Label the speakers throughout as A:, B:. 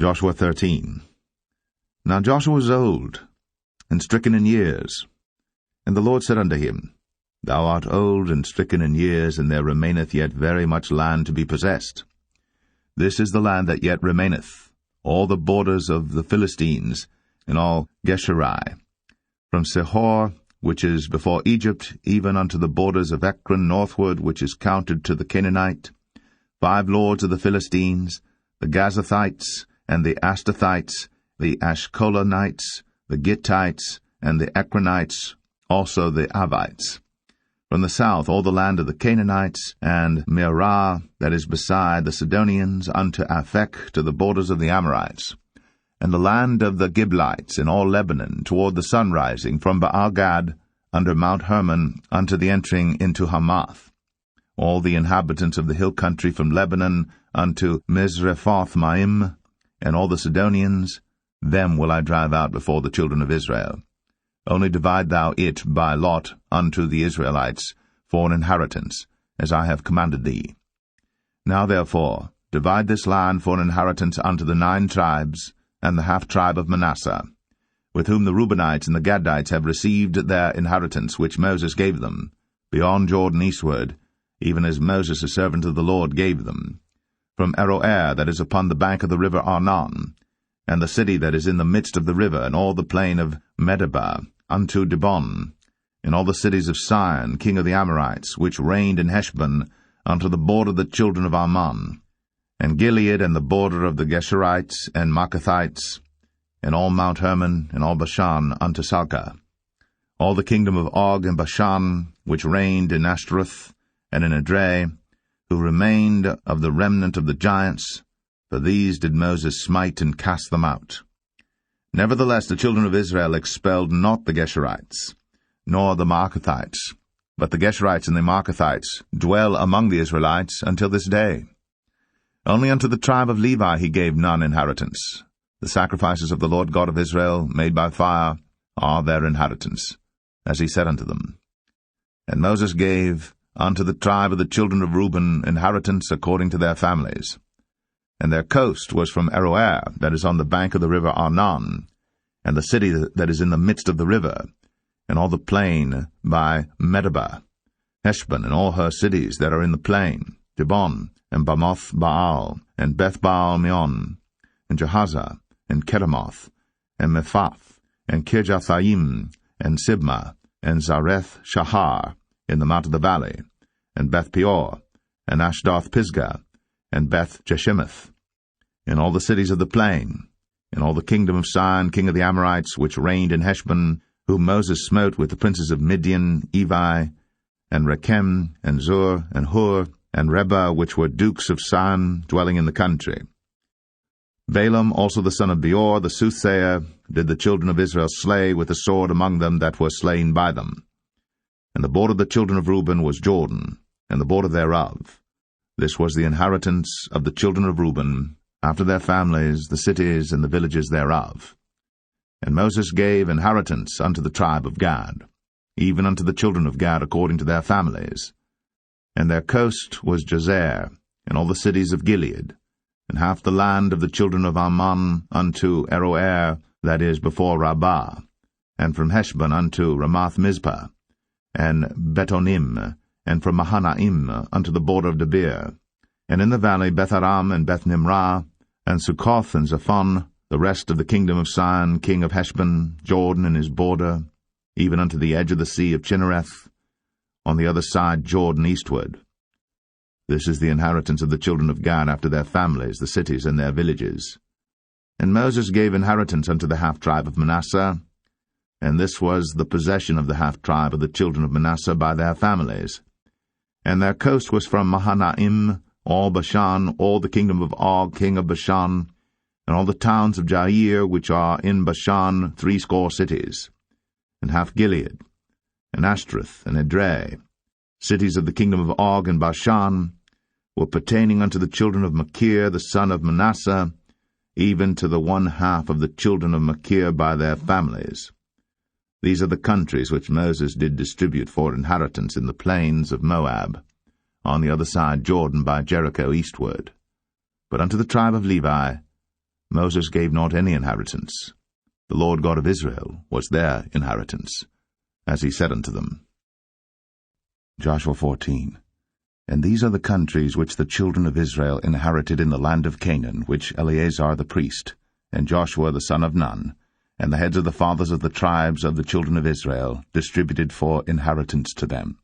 A: Joshua 13. Now Joshua was old, and stricken in years. And the Lord said unto him, Thou art old and stricken in years, and there remaineth yet very much land to be possessed. This is the land that yet remaineth, all the borders of the Philistines, and all Geshuri, from Sihor, which is before Egypt, even unto the borders of Ekron northward, which is counted to the Canaanite, 5 lords of the Philistines, the Gazathites, and the Ashtothites, the Ashkolonites, the Gittites, and the Ekronites, also the Avites. From the south all the land of the Canaanites, and Mearah, that is beside the Sidonians, unto Aphek, to the borders of the Amorites, and the land of the Giblites, in all Lebanon, toward the sunrising, from Baal-Gad, under Mount Hermon, unto the entering into Hamath. All the inhabitants of the hill country from Lebanon unto Misrephoth-Maim, and all the Sidonians, them will I drive out before the children of Israel. Only divide thou it by lot unto the Israelites for an inheritance, as I have commanded thee. Now therefore divide this land for an inheritance unto the 9 tribes, and the half-tribe of Manasseh, with whom the Reubenites and the Gadites have received their inheritance which Moses gave them, beyond Jordan eastward, even as Moses the servant of the Lord gave them, from Aroer that is upon the bank of the river Arnon, and the city that is in the midst of the river, and all the plain of Medeba, unto Dibon, and all the cities of Sihon, king of the Amorites, which reigned in Heshbon, unto the border of the children of Ammon, and Gilead, and the border of the Geshurites and Maacathites, and all Mount Hermon, and all Bashan, unto Salcah, all the kingdom of Og and Bashan, which reigned in Ashtaroth and in Edrei, who remained of the remnant of the giants, for these did Moses smite and cast them out. Nevertheless the children of Israel expelled not the Geshurites, nor the Maacathites, but the Geshurites and the Maacathites dwell among the Israelites until this day. Only unto the tribe of Levi he gave none inheritance. The sacrifices of the Lord God of Israel, made by fire, are their inheritance, as he said unto them. And Moses gave unto the tribe of the children of Reuben inheritance according to their families. And their coast was from Aroer, that is on the bank of the river Arnon, and the city that is in the midst of the river, and all the plain by Medeba, Heshbon, and all her cities that are in the plain, Dibon, and Bamoth Baal, and Beth-Baal-meon, and Jahaza, and Kedemoth, and Mephath, and Kirjathaim, and Sibmah, and Zareth Shahar, in the mount of the valley, and Beth-peor, and Ashdoth-Pisgah, and Beth-Jeshimoth, in all the cities of the plain, in all the kingdom of Sihon, king of the Amorites, which reigned in Heshbon, whom Moses smote with the princes of Midian, Evi, and Rechem, and Zur, and Hur, and Reba, which were dukes of Sihon, dwelling in the country. Balaam also the son of Beor, the soothsayer, did the children of Israel slay with the sword among them that were slain by them. And the border of the children of Reuben was Jordan, and the border thereof. This was the inheritance of the children of Reuben, after their families, the cities, and the villages thereof. And Moses gave inheritance unto the tribe of Gad, even unto the children of Gad according to their families. And their coast was Jazer, and all the cities of Gilead, and half the land of the children of Ammon unto Aroer, that is before Rabbah, and from Heshbon unto Ramath-Mizpah, and Betonim, and from Mahanaim unto the border of Debir, and in the valley Beth-aram and Beth-nimrah, and Succoth and Zaphon, the rest of the kingdom of Sihon, king of Heshbon, Jordan and his border, even unto the edge of the sea of Chinnereth, on the other side Jordan eastward. This is the inheritance of the children of Gad after their families, the cities and their villages. And Moses gave inheritance unto the half-tribe of Manasseh, and this was the possession of the half-tribe of the children of Manasseh by their families. And their coast was from Mahanaim, all Bashan, all the kingdom of Og, king of Bashan, and all the towns of Jair, which are in Bashan, 80 cities, and half Gilead, and Ashtaroth, and Edrei, cities of the kingdom of Og and Bashan, were pertaining unto the children of Machir, the son of Manasseh, even to the 1/2 of the children of Machir by their families. These are the countries which Moses did distribute for inheritance in the plains of Moab, on the other side Jordan by Jericho eastward. But unto the tribe of Levi Moses gave not any inheritance. The Lord God of Israel was their inheritance, as he said unto them. Joshua 14. And these are the countries which the children of Israel inherited in the land of Canaan, which Eleazar the priest, and Joshua the son of Nun, and the heads of the fathers of the tribes of the children of Israel, distributed for inheritance to them.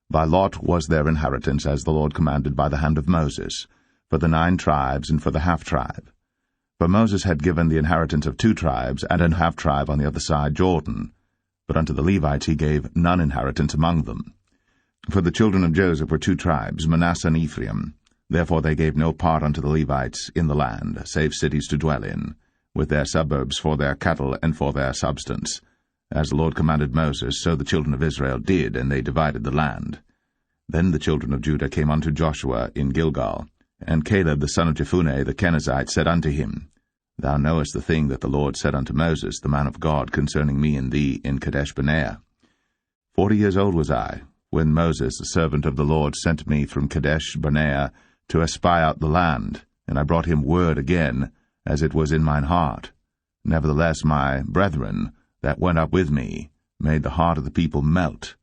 A: By lot was their inheritance, as the Lord commanded by the hand of Moses, for the 9 tribes and for the half-tribe. For Moses had given the inheritance of 2 tribes and an half-tribe on the other side Jordan, but unto the Levites he gave none inheritance among them. For the children of Joseph were 2 tribes, Manasseh and Ephraim. Therefore they gave no part unto the Levites in the land, save cities to dwell in, with their suburbs for their cattle and for their substance. As the Lord commanded Moses, so the children of Israel did, and they divided the land. Then the children of Judah came unto Joshua in Gilgal, and Caleb the son of Jephunneh the Kenizzite said unto him, Thou knowest the thing that the Lord said unto Moses, the man of God, concerning me and thee in Kadesh-barnea. 40 years old was I, when Moses, the servant of the Lord, sent me from Kadesh-barnea to espy out the land, and I brought him word again, as it was in mine heart. Nevertheless my brethren, that went up with me, made the heart of the people melt,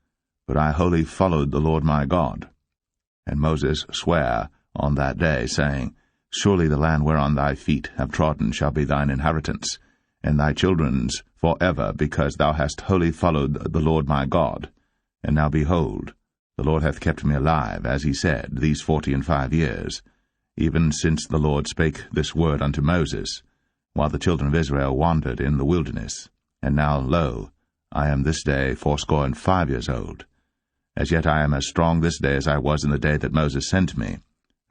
A: but I wholly followed the Lord my God. And Moses sware on that day, saying, Surely the land whereon thy feet have trodden shall be thine inheritance, and thy children's for ever, because thou hast wholly followed the Lord my God. And now behold, the Lord hath kept me alive, as he said, these 45 years, even since the Lord spake this word unto Moses, while the children of Israel wandered in the wilderness. And now, lo, I am this day 85 years old. As yet I am as strong this day as I was in the day that Moses sent me.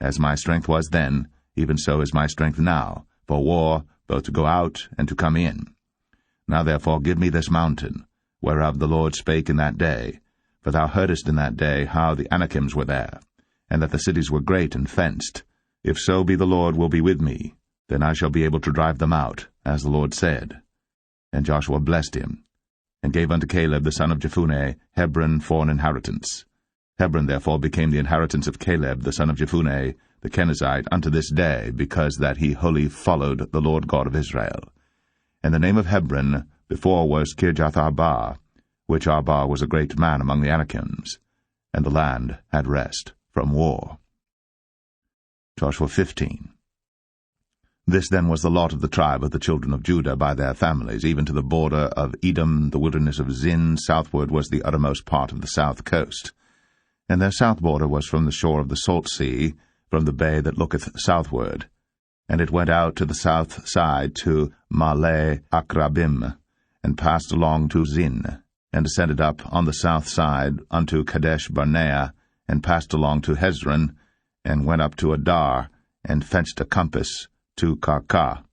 A: As my strength was then, even so is my strength now, for war, both to go out and to come in. Now therefore give me this mountain, whereof the Lord spake in that day, for thou heardest in that day how the Anakims were there, and that the cities were great and fenced. If so be the Lord will be with me, then I shall be able to drive them out, as the Lord said. And Joshua blessed him, and gave unto Caleb the son of Jephunneh Hebron for an inheritance. Hebron therefore became the inheritance of Caleb the son of Jephunneh the Kenizzite unto this day, because that he wholly followed the Lord God of Israel. And the name of Hebron before was Kirjath-Arba, which Arba was a great man among the Anakims, and the land had rest from war. Joshua 15. This then was the lot of the tribe of the children of Judah by their families, even to the border of Edom, the wilderness of Zin. Southward was the uttermost part of the south coast. And their south border was from the shore of the salt sea, from the bay that looketh southward. And it went out to the south side to Male Akrabim, and passed along to Zin, and ascended up on the south side unto Kadesh-barnea, and passed along to Hezron, and went up to Adar, and fenced a compass to Karkah.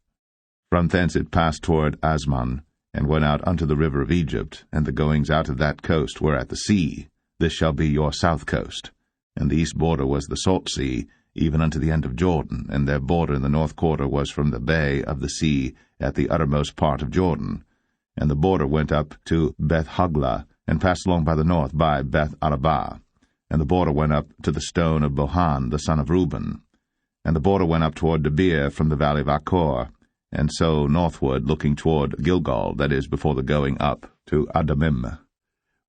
A: From thence it passed toward Asmon, and went out unto the river of Egypt, and the goings out of that coast were at the sea. This shall be your south coast. And the east border was the salt sea, even unto the end of Jordan, and their border in the north quarter was from the bay of the sea at the uttermost part of Jordan. And the border went up to Beth-hoglah, and passed along by the north by Beth-arabah. And the border went up to the stone of Bohan the son of Reuben. And the border went up toward Debir from the valley of Achor, and so northward, looking toward Gilgal, that is, before the going up to Adamim,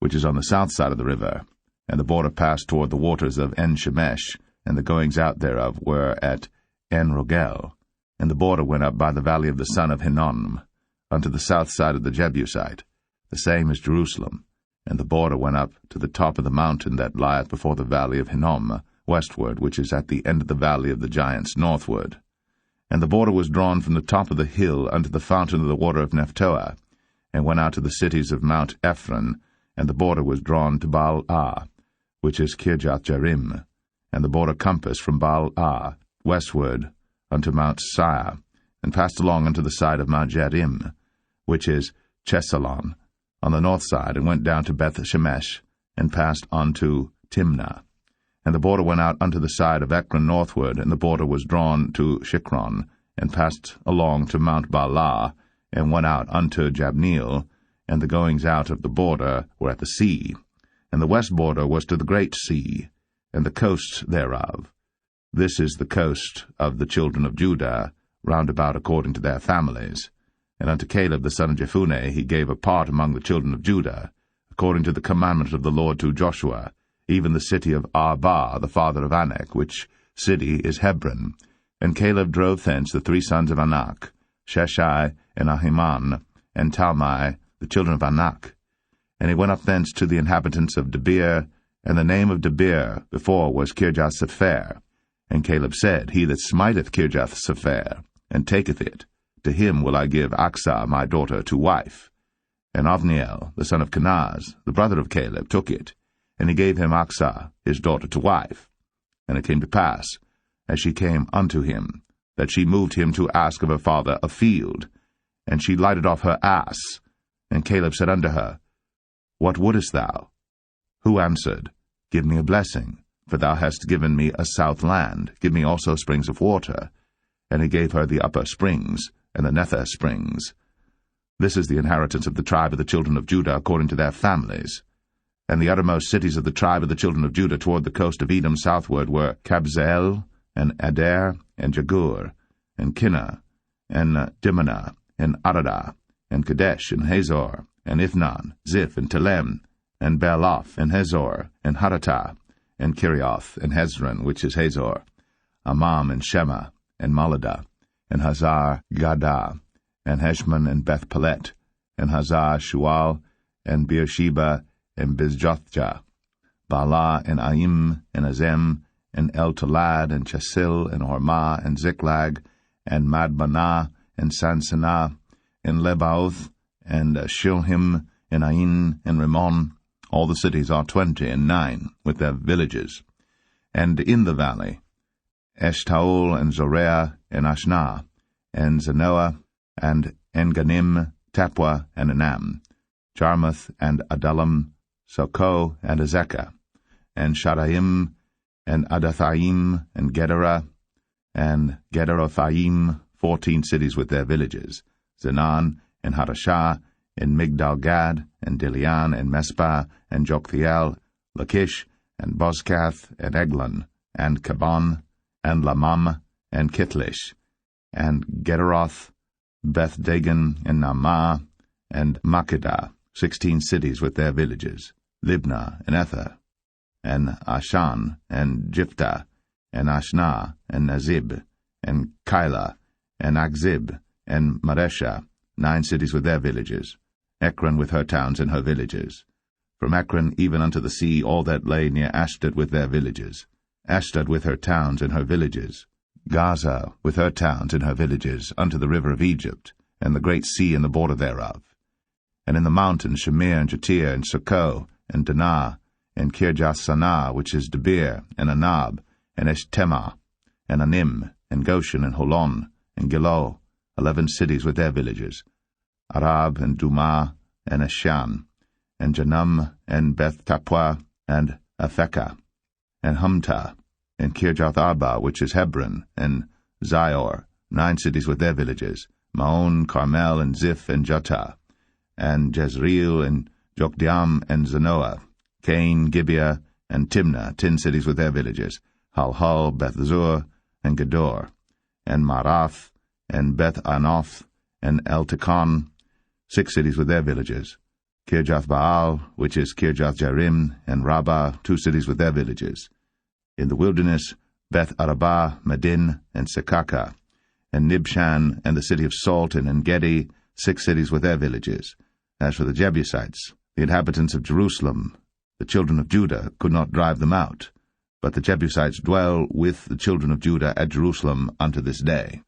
A: which is on the south side of the river. And the border passed toward the waters of En-shemesh, and the goings out thereof were at En-rogel. And the border went up by the valley of the son of Hinnom, unto the south side of the Jebusite, the same as Jerusalem. And the border went up to the top of the mountain that lieth before the valley of Hinnom, westward, which is at the end of the valley of the giants northward. And the border was drawn from the top of the hill unto the fountain of the water of Nephtoah, and went out to the cities of Mount Ephron, and the border was drawn to Baal-ah, which is Kirjath-jearim, and the border compassed from Baal-ah westward unto Mount Seir, and passed along unto the side of Mount Jearim, which is Chesalon, on the north side, and went down to Beth-shemesh, and passed on to Timnah. And the border went out unto the side of Ekron northward, and the border was drawn to Shikron, and passed along to Mount Baalah, and went out unto Jabneel, and the goings out of the border were at the sea. And the west border was to the great sea, and the coasts thereof. This is the coast of the children of Judah, round about according to their families. And unto Caleb the son of Jephunneh he gave a part among the children of Judah, according to the commandment of the Lord to Joshua, even the city of Arba, the father of Anak, which city is Hebron. And Caleb drove thence the 3 sons of Anak, Sheshai, and Ahiman, and Talmai, the children of Anak. And he went up thence to the inhabitants of Debir, and the name of Debir before was Kirjath-sepher. And Caleb said, He that smiteth Kirjath-sepher, and taketh it, to him will I give Achsah my daughter to wife. And Othniel, the son of Kenaz, the brother of Caleb, took it, and he gave him Achsah his daughter to wife. And it came to pass, as she came unto him, that she moved him to ask of her father a field. And she lighted off her ass. And Caleb said unto her, What wouldest thou? Who answered, Give me a blessing, for thou hast given me a south land, give me also springs of water. And he gave her the upper springs, and the nether springs. This is the inheritance of the tribe of the children of Judah according to their families. And the uttermost cities of the tribe of the children of Judah toward the coast of Edom southward were Kabzeel, and Adair, and Jagur, and Kinnah, and Dimnah, and Aradah, and Kadesh, and Hazor, and Ithnan, Ziph, and Telem, and Bealoth, and Hazor, and Haratah, and Kirioth, and Hezron, which is Hazor, Amam, and Shema, and Maladah, and Hazar Gadah, and Heshmon, and Beth-Pelet, and Hazar Shual, and Beersheba, and Bizjothjah, Baalah, and Aim, and Azem, and El-Tolad, and Chesil, and Hormah, and Ziklag, and Madmanah, and Sansanah, and Lebaoth, and Shilhim, and Ain, and Rimmon. All the cities are 29, with their villages. And in the valley, Eshtaol, and Zoreah, and Ashnah, and Zanoah, and Enganim, Tapua, and Anam, Jarmuth, and Adullam, Sokoh, and Azekah, and Shadaim, and Adathaim, and Gederah, and Gederothaim, 14 cities with their villages, Zenan, and Hadashah, and Migdal-Gad, and Dilian, and Mespah, and Joktheel, Lachish, and Bozkath, and Eglon, and Kabon, and Lamam, and Kitlish, and Gederoth, Beth-Dagon, and Naamah, and Makkedah, 16 cities with their villages, Libnah, and Ether, and Ashan, and Jiphthah, and Ashnah, and Nazib, and Keilah, and Akzib, and Maresha, 9 cities with their villages, Ekron with her towns and her villages. From Ekron even unto the sea all that lay near Ashdod with their villages, Ashdod with her towns and her villages, Gaza with her towns and her villages, unto the river of Egypt, and the great sea and the border thereof. And in the mountains Shamir, and Jatir, and Succoth, and Danah, and Kirjath-sanah, which is Debir, and Anab, and Eshtema, and Anim, and Goshen, and Holon, and Gilo, 11 cities with their villages, Arab, and Dumah, and Eshan, and Janum, and Beth-Tapua, and Aphekah, and Humtah, and Kirjath-arba, which is Hebron, and Zior, 9 cities with their villages, Maon, Carmel, and Ziph, and Juttah, and Jezreel, and Jokdeam, and Zanoah, Cain, Gibeah, and Timnah, 10 cities with their villages, Halhal, Beth-zur, and Gedor, and Marath, and Beth-anoth, and El-Tikon, 6 cities with their villages, Kirjath-baal, which is Kirjath-jearim, and Rabbah, 2 cities with their villages. In the wilderness, Beth-arabah, Medin, and Sekaka, and Nibshan, and the city of Salt, and En-gedi, 6 cities with their villages. As for the Jebusites, the inhabitants of Jerusalem, the children of Judah could not drive them out, but the Jebusites dwell with the children of Judah at Jerusalem unto this day.